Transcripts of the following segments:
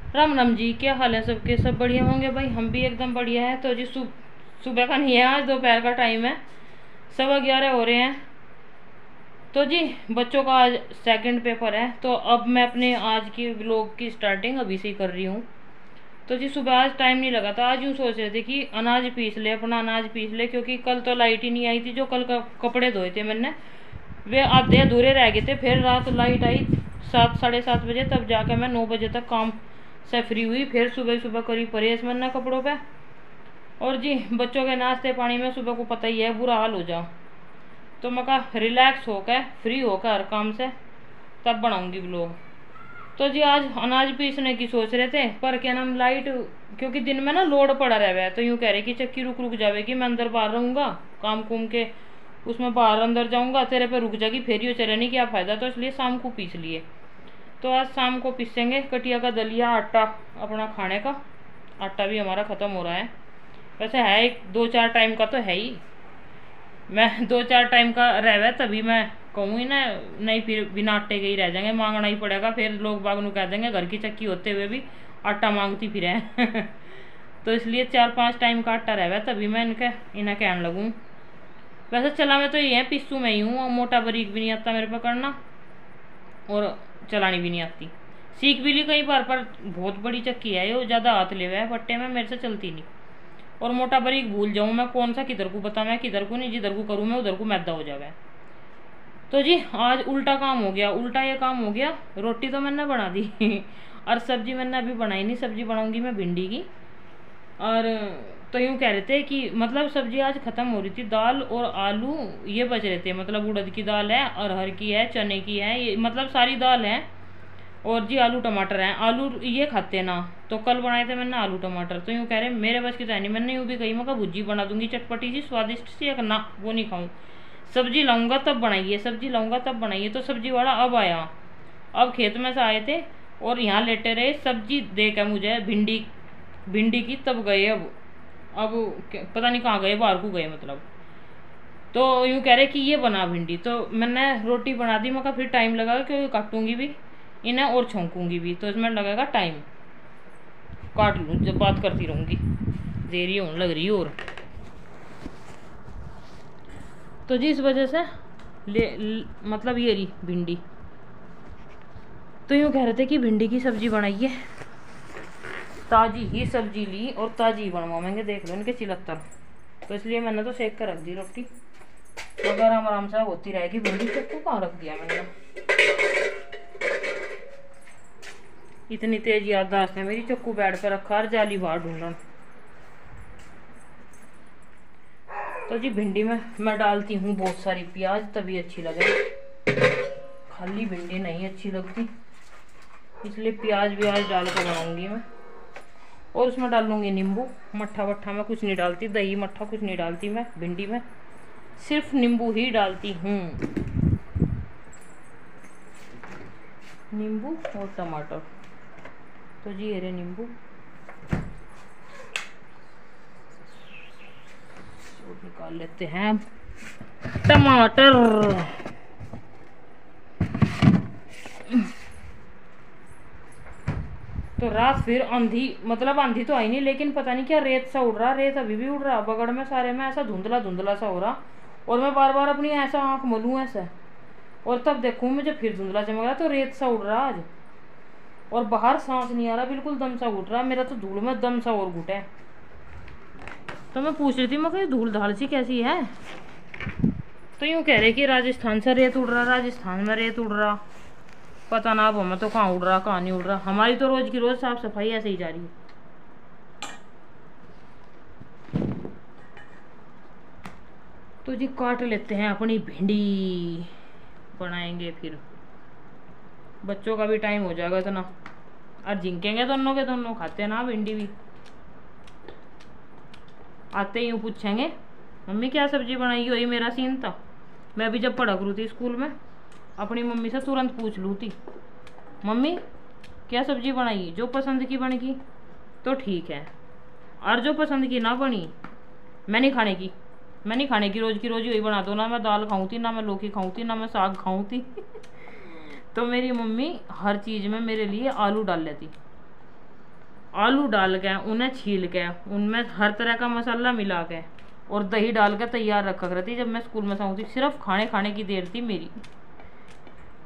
राम राम जी, क्या हाल है सबके? सब बढ़िया होंगे भाई, हम भी एकदम बढ़िया है। तो जी सुबह का नहीं है, आज दोपहर का टाइम है, 11:15 हो रहे हैं। तो जी बच्चों का आज सेकंड पेपर है, तो अब मैं अपने आज की व्लॉग की स्टार्टिंग अभी से ही कर रही हूँ। तो जी सुबह आज टाइम नहीं लगा था, आज यूँ सोच रहे थे कि अनाज पीस ले, अपना अनाज पीस ले, क्योंकि कल तो लाइट ही नहीं आई थी। जो कल का कपड़े धोए थे मैंने, वे आधे अधूरे रह गए थे। फिर रात लाइट आई 7 साढ़े 7 बजे, तब जाकर मैं 9 बजे तक काम से फ्री हुई। फिर सुबह सुबह करी प्रेस मैंने कपड़ों पे। और जी बच्चों के नाश्ते पानी में सुबह को पता ही है बुरा हाल हो जाओ, तो मैं कहा रिलैक्स होकर फ्री होकर हर काम से तब बनाऊंगी व्लॉग। तो जी आज अनाज पीसने की सोच रहे थे, पर क्या नाम लाइट, क्योंकि दिन में ना लोड पड़ा रहा है, तो यूँ कह रहे कि चक्की रुक रुक जाएगी, मैं अंदर बाहर रहूँगा काम कुम के, उसमें बाहर अंदर जाऊँगा, तेरे पे रुक जाएगी, फिर ये चले नहीं क्या फ़ायदा। तो इसलिए शाम को पीस लिए। तो आज शाम को पीसेंगे कटिया का दलिया, आटा अपना खाने का। आटा भी हमारा ख़त्म हो रहा है, वैसे है एक 2-4 टाइम का तो है ही। मैं 2-4 टाइम का रह तभी मैं कहूँगी ना, नहीं फिर बिना आटे के ही रह जाएंगे, मांगना ही पड़ेगा। फिर लोग बाग नु कह देंगे घर की चक्की होते हुए भी आटा मांगती फिर है। तो इसलिए 4-5 टाइम का आटा रह तभी मैं इन्हें कहने लगूँ। वैसे चला मैं तो ये है, पिस्सू में ही हूँ, और मोटा बारीक भी नहीं आता मेरे पे करना, और चलानी भी नहीं आती। सीख भी ली कई बार, पर बहुत बड़ी चक्की है ये, ज़्यादा हाथ ले हुआ है पट्टे में, मेरे से चलती नहीं। और मोटा बारीक भूल जाऊँ मैं, कौन सा किधर को बताऊँ, मैं किधर को नहीं, जिधर को करूँ मैं उधर को मैदा हो जावे। तो जी आज उल्टा काम हो गया, उल्टा ये काम हो गया। रोटी तो मैंने बना दी और सब्जी मैंने अभी बनाई नहीं, सब्जी बनाऊंगी मैं भिंडी की। और तो यूँ कह रहे थे कि मतलब सब्जी आज ख़त्म हो रही थी, दाल और आलू ये बच रहे थे। मतलब उड़द की दाल है, अरहर की है, चने की है, ये मतलब सारी दाल है। और जी आलू टमाटर हैं, आलू ये खाते ना, तो कल बनाए थे मैंने आलू टमाटर। तो यूँ कह रहे मेरे बस की तो है नहीं, मैंने यूँ भी कही मैं कहा भुजी बना दूंगी चटपटी सी स्वादिष्ट सी, एक ना वो नहीं खाऊँ, सब्जी लाऊंगा तब बनाइए, सब्जी लाऊंगा तब बनाइए। तो सब्जी वाला अब आया, अब खेत में से आए थे और यहाँ लेटे रहे, सब्जी दे के मुझे भिंडी की, तब गए। अब पता नहीं कहाँ गए, बाहर को गए मतलब। तो यूँ कह रहे कि ये बना भिंडी, तो मैंने रोटी बना दी। मैं कहा फिर टाइम लगेगा, क्योंकि काटूंगी भी इन्हें और छौंकूंगी भी, तो इसमें लगेगा टाइम। काट लूँ जब बात करती रहूँगी, देरी होने लग रही। और तो जी इस वजह से मतलब ये रही भिंडी। तो यूँ कह रहे थे कि भिंडी की सब्जी बनाइए, ताज़ी ही सब्जी ली और ताज़ी ही बनवाएंगे, देख लो इनके चिलत्तर। तो इसलिए मैंने तो सेक कर रख दी रोटी, तो आराम आराम से होती रहेगी। भिंडी चक्कू कहाँ रख दिया मैंने, इतनी तेज याददाश्त है मेरी, चक्कू बेड पे रखा और जाली बाहर ढूंढना। तो जी भिंडी में मैं डालती हूँ बहुत सारी प्याज, तभी अच्छी लगे, खाली भिंडी नहीं अच्छी लगती, इसलिए प्याज व्याज डाल कर बनाऊंगी मैं। और उसमें डाल लूँगी नींबू, मट्ठा वट्ठा मैं कुछ नहीं डालती, दही मट्ठा कुछ नहीं डालती मैं भिंडी में, सिर्फ नींबू ही डालती हूँ, नींबू और टमाटर। तो जी ये रहे नींबू, निकाल लेते हैं टमाटर। तो रात फिर आंधी, मतलब आंधी तो आई नहीं, लेकिन पता नहीं क्या रेत सा उड़ रहा, रेत अभी भी उड़ रहा बगड़ में सारे में, ऐसा धुंधला धुंधला सा हो रहा। और मैं बार बार अपनी ऐसा आँख मलूँ ऐसा, और तब देखूँ मुझे फिर धुंधला चमक रहा, तो रेत सा उड़ रहा आज। और बाहर सांस नहीं आ रहा, बिल्कुल दम सा घुट रहा मेरा, तो धूल में दम सा और घुटे। तो मैं पूछ रही थी, मैं कही धूल धाल सी कैसी है। तो यूँ कह रहे कि राजस्थान से रेत उड़ रहा, राजस्थान में रेत उड़ रहा, पता ना अब हमें तो कहाँ उड़ रहा कहाँ नहीं उड़ रहा। हमारी तो रोज की रोज साफ सफाई ऐसे ही जा रही है। तो जी काट लेते हैं अपनी भिंडी, बनाएंगे फिर, बच्चों का भी टाइम हो जाएगा इतना, और झिंकेंगे दोनों के दोनों, खाते हैं ना भिंडी भी। आते ही पूछेंगे मम्मी क्या सब्जी बनाई, वही मेरा सीन था। मैं भी जब पढ़ा करूँ थी स्कूल में, अपनी मम्मी से तुरंत पूछ लूँ थी, मम्मी क्या सब्जी बनाई, जो पसंद की बनेगी तो ठीक है, और जो पसंद की ना बनी मैं नहीं खाने की, मैं नहीं खाने की, रोज़ की रोज़ वही बना दो ना, मैं दाल खाऊँ थी ना, मैं लौकी खाऊँ थी ना, मैं साग खाऊँ थी। तो मेरी मम्मी हर चीज़ में मेरे लिए आलू डाल लेती, आलू डाल के उन्हें छील के उनमें हर तरह का मसाला मिला के और दही डाल के तैयार रखा करती जब मैं स्कूल में जाऊँ थी। सिर्फ खाने खाने की देर थी मेरी।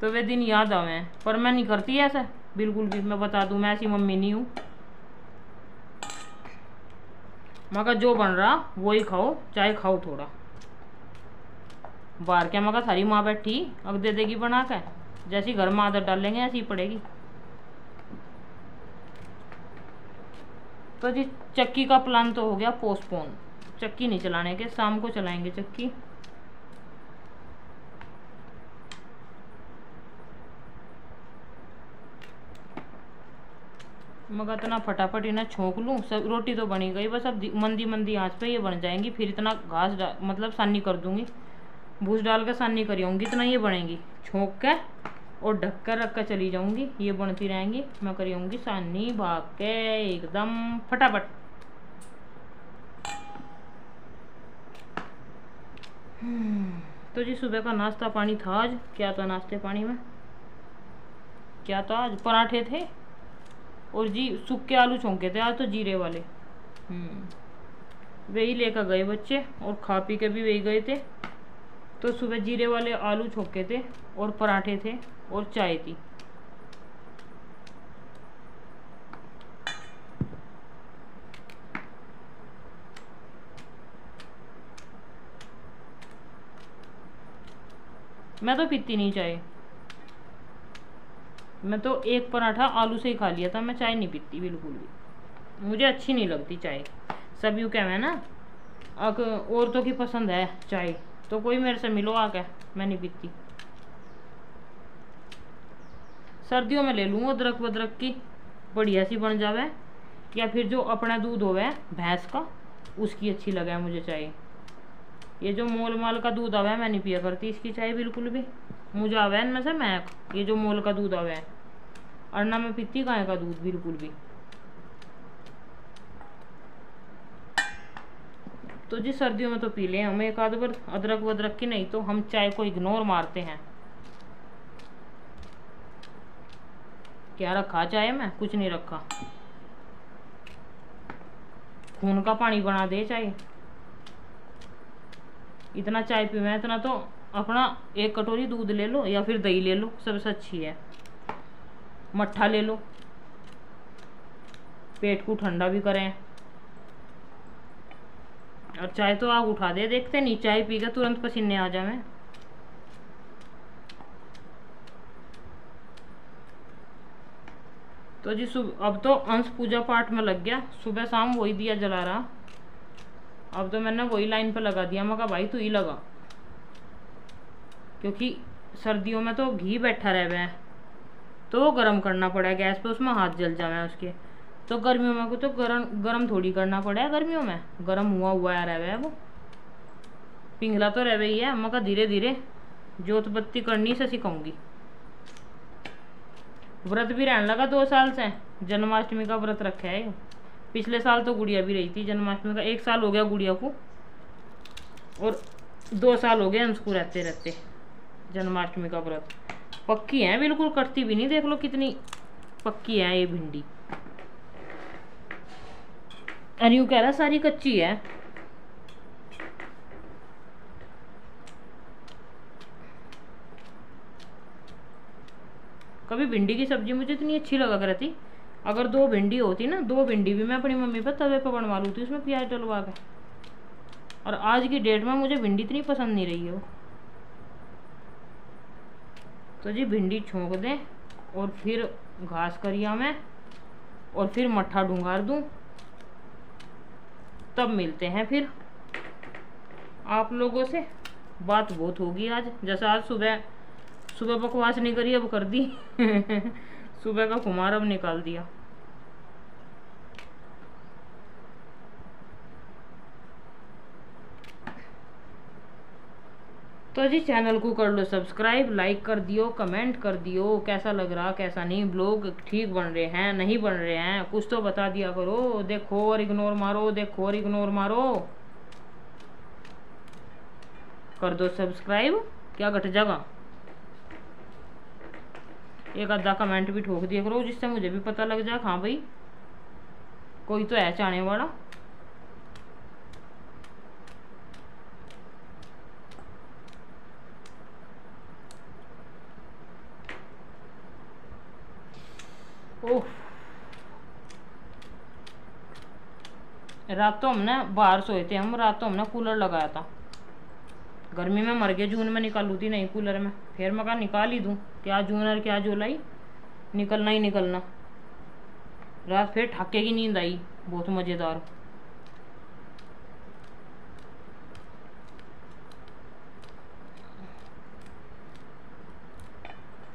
तो वे दिन याद आवे हैं, पर मैं नहीं करती ऐसा बिल्कुल भी। मैं बता दूं, मैं ऐसी मम्मी नहीं हूँ। मगर जो बन रहा वही खाओ, चाहे खाओ थोड़ा। बाहर क्या मगर थारी माँ बैठी अब दे देगी बना के, जैसी घर में आदत डालेंगे ऐसी ही पड़ेगी। तो जी चक्की का प्लान तो हो गया पोस्टपोन, चक्की नहीं चलाने के, शाम को चलाएंगे चक्की। मगर इतना फटाफट इन्हें छोंक लूँ, सब रोटी तो बनी गई, बस अब मंदी मंदी आंच पे ये बन जाएंगी। फिर इतना घास मतलब सानी कर दूंगी, भूस डाल के सानी करी होंगी, इतना ये बनेंगी। छोंक के और ढक कर रख कर चली जाऊंगी, ये बनती रहेंगी, मैं करी होंगी सानी भाग के एकदम फटाफट। तो जी सुबह का नाश्ता पानी था आज। क्या था नाश्ते पानी में? क्या था आज? पराठे थे और जी सूखे आलू छोंके थे आज तो, जीरे वाले। वही लेकर गए बच्चे और खा पी के भी वही गए थे। तो सुबह जीरे वाले आलू छोंके थे और पराठे थे और चाय थी। मैं तो पीती नहीं चाय, मैं तो एक पराठा आलू से ही खा लिया था। मैं चाय नहीं पीती बिल्कुल भी, मुझे अच्छी नहीं लगती चाय। सब यूँ क्या है ना, औरतों की पसंद है चाय, तो कोई मेरे से मिलो आके, मैं नहीं पीती। सर्दियों में ले लूँ अदरक वदरक की, बढ़िया सी बन जावे, या फिर जो अपना दूध होवे भैंस का उसकी अच्छी लगे मुझे चाय। ये जो मोल माल का दूध आवे मैं नहीं पिया करती इसकी चाय बिल्कुल भी। मुझे आवे इनमें से महक, ये जो मोल का दूध आवे, और ना मैं पीती गाय का दूध बिल्कुल भी। तो जी सर्दियों में तो पी लें हम एक आध बार अदरक वदरक की, नहीं तो हम चाय को इग्नोर मारते हैं। क्या रखा चाय में? कुछ नहीं रखा, खून का पानी बना दे चाय। इतना चाय पी मैं, इतना तो अपना एक कटोरी दूध ले लो या फिर दही ले लो, सबसे अच्छी है। मट्ठा ले लो, पेट को ठंडा भी करें। और चाय तो आग उठा दे, देखते नहीं चाय पी के तुरंत पसीने आ जाए। तो जी अब तो अंश पूजा पाठ में लग गया, सुबह शाम वही दिया जला रहा। अब तो मैंने वही लाइन पे लगा दिया, मैं कहा भाई तू ही लगा, क्योंकि सर्दियों में तो घी बैठा रहे है तो वो गर्म करना पड़ा गैस पे, उसमें हाथ जल जाए उसके। तो गर्मियों में को तो गरम थोड़ी करना पड़ा है, गर्मियों में गरम हुआ रहे वो पिघला तो रहे ही है। मगर धीरे धीरे जोत बत्ती करनी से सिखाऊंगी। व्रत भी रहने लगा 2 साल से, जन्माष्टमी का व्रत रखा है। पिछले साल तो गुड़िया भी रही थी जन्माष्टमी का, 1 साल हो गया गुड़िया को और 2 साल हो गए उसको रहते रहते जन्माष्टमी का व्रत। पक्की है बिल्कुल, कटती भी नहीं, देख लो कितनी पक्की है ये भिंडी। अरे यूँ कह रहा सारी कच्ची है। कभी भिंडी की सब्जी मुझे इतनी अच्छी लगा करती, अगर 2 भिंडी होती ना, 2 भिंडी भी मैं अपनी मम्मी पर तवे पर बनवा लूँ उसमें प्याज डलवा के। और आज की डेट में मुझे भिंडी इतनी पसंद नहीं रही है वो। तो जी भिंडी छोंक दें और फिर घास करिया में और फिर मट्ठा ढूंढार दूं, तब मिलते हैं फिर आप लोगों से। बात बहुत होगी आज, जैसा आज सुबह बकवास नहीं करी, अब कर दी सुबह का खुमार अब निकाल दिया। तो जी चैनल को कर लो सब्सक्राइब, लाइक कर दियो, कमेंट कर दियो, कैसा लग रहा कैसा नहीं, ब्लॉग ठीक बन रहे हैं नहीं बन रहे हैं, कुछ तो बता दिया करो। देखो और इग्नोर मारो, देखो और इग्नोर मारो। कर दो सब्सक्राइब, क्या घट जाएगा। एक आधा कमेंट भी ठोक दिया करो, जिससे मुझे भी पता लग जाए हाँ भाई कोई तो है चाने वाला। ओह, रात तो हमने बाहर सोए थे हम, रात तो हमने कूलर लगाया था। गर्मी में मर गए, जून में निकालू थी नहीं कूलर में, फिर मैं कहा निकाल ही दूँ, क्या जून और क्या जुलाई, निकलना ही निकलना। रात फिर ठाके की नींद आई, बहुत मज़ेदार।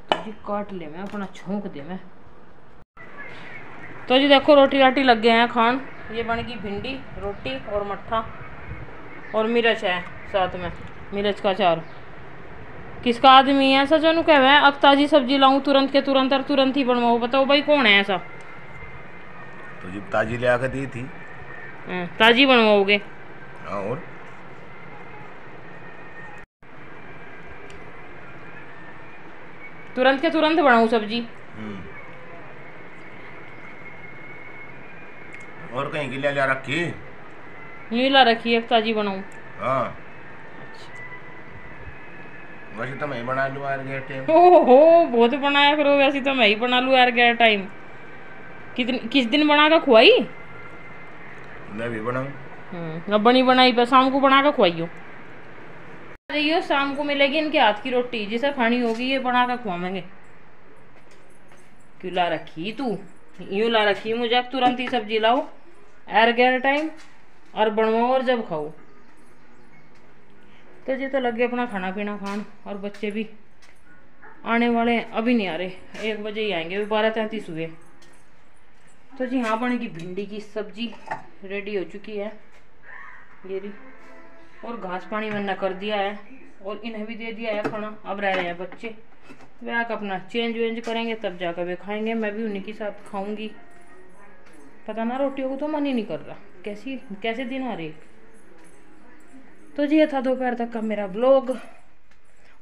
तो जी काट ले मैं अपना, छोंक दे मैं। तो जी देखो रोटी राटी लग गए हैं खान। ये बन गई भिंडी रोटी और मट्ठा, और मिर्च है साथ में, मिर्च का अचार। किसका आदमी है ऐसा जो कह है अब ताजी सब्जी लाऊं तुरंत के तुरंत और तुरंत ही बनवाओ? बताओ भाई कौन है ऐसा? तो जी ताजी ले आकर दी थी। ताजी बनवाओगे? और तुरंत के तुरंत बनाऊं सब्जी? और कहीं की ले जा रखी? यूं ला रखी है, ताजी बनाऊं? हाँ, वैसे तो मैं ही बना लूँ यार गैर टाइम। ओहो, बहुत बनाया करो, वैसे तो मैं ही बना लूँ यार गैर टाइम। किस दिन बना कर खुआई? मैं भी बनाऊँ। अब बनी बनाई पे शाम को बना कर खुआइयो। रहियो शाम को मिलेगी इनके हाथ की रोटी, जिसे खानी होगी ये बना कर खुआवेंगे। क्यों ला रखी तू? यूं ला रखी मुझे, तुरंत ही सब्जी लाओ एर गैर टाइम और बनवाओ और जब खाओ। तो जी तो लगे अपना खाना पीना खान, और बच्चे भी आने वाले हैं, अभी नहीं आ रहे, 1 बजे ही आएंगे, 12:33 हुए। तो जी हाँ बनेगी भिंडी की सब्जी, रेडी हो चुकी है ये रही, और घास पानी मैंने कर दिया है, और इन्हें भी दे दिया है खाना। अब रह रहे हैं बच्चे, वे आकर अपना चेंज वेंज करेंगे, तब जाकर वे खाएंगे, मैं भी उन्हीं के साथ खाऊंगी। पता ना रोटियों को तो मन ही नहीं कर रहा, कैसे दिन आ रहे। तो जी ये था दोपहर तक का मेरा ब्लॉग,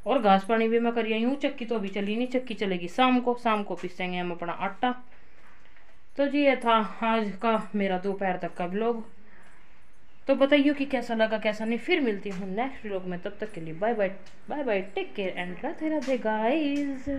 और घास पानी भी मैं कर आई हूँ। चक्की तो अभी चली नहीं, चक्की चलेगी शाम को पीसेंगे हम अपना आटा। तो जी ये था आज का मेरा दोपहर तक का ब्लॉग। तो बताइए कि कैसा लगा कैसा नहीं। फिर मिलती हूँ नेक्स्ट व्लॉग में, तब तक के लिए bye bye, take care and Radhe Radhe guys.